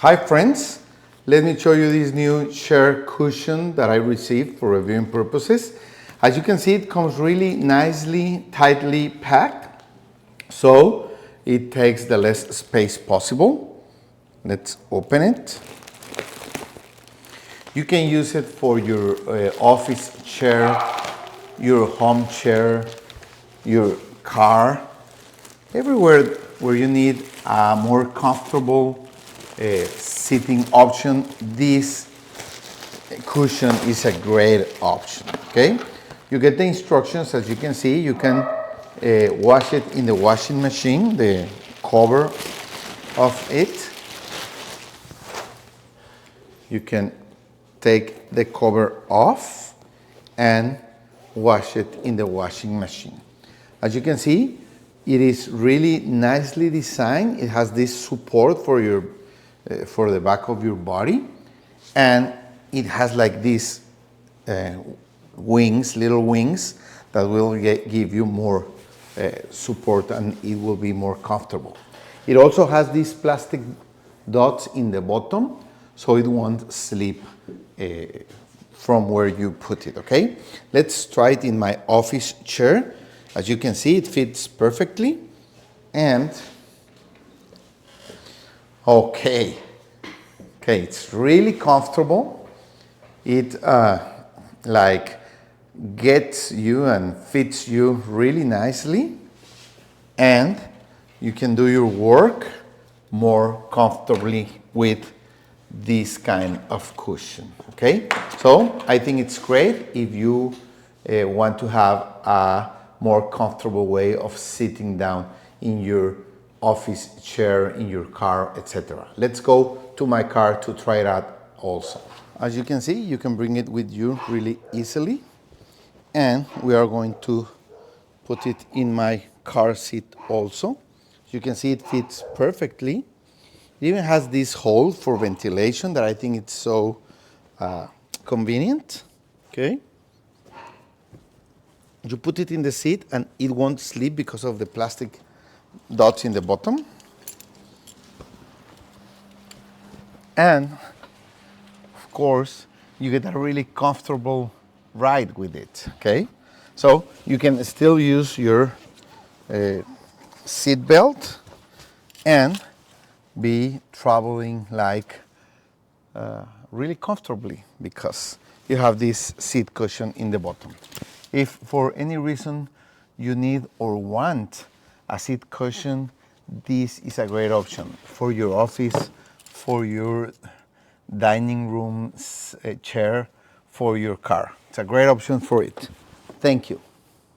Hi friends, let me show you this new chair cushion that I received for reviewing purposes. As you can see, it comes really nicely, tightly packed, so it takes the less space possible. Let's open it. You can use it for your office chair, your home chair, your car, everywhere where you need a more comfortable sitting option. This cushion is a great option. Okay, you get the instructions. As you can see, you can wash it in the washing machine, the cover of it. You can take the cover off and wash it in the washing machine. As you can see, it is really nicely designed. It has this support for your for the back of your body, and it has like these wings, little wings that will give you more support, and it will be more comfortable. It also has these plastic dots in the bottom, so it won't slip from where you put it. Okay, let's try it in my office chair. As you can see, it fits perfectly, and okay, it's really comfortable. It like gets you and fits you really nicely, and you can do your work more comfortably with this kind of cushion. Okay, so I think it's great if you want to have a more comfortable way of sitting down in your office chair, in your car, etc. Let's go to my car to try it out also. As you can see, you can bring it with you really easily, and we are going to put it in my car seat also. You can see it fits perfectly. It even has this hole for ventilation that I think it's so convenient. Okay. You put it in the seat and it won't slip because of the plastic dots in the bottom. And of course, you get a really comfortable ride with it. Okay, so you can still use your seat belt and be traveling like really comfortably because you have this seat cushion in the bottom. If for any reason you need or want a seat cushion, this is a great option for your office, for your dining room chair, for your car. It's a great option for it. Thank you.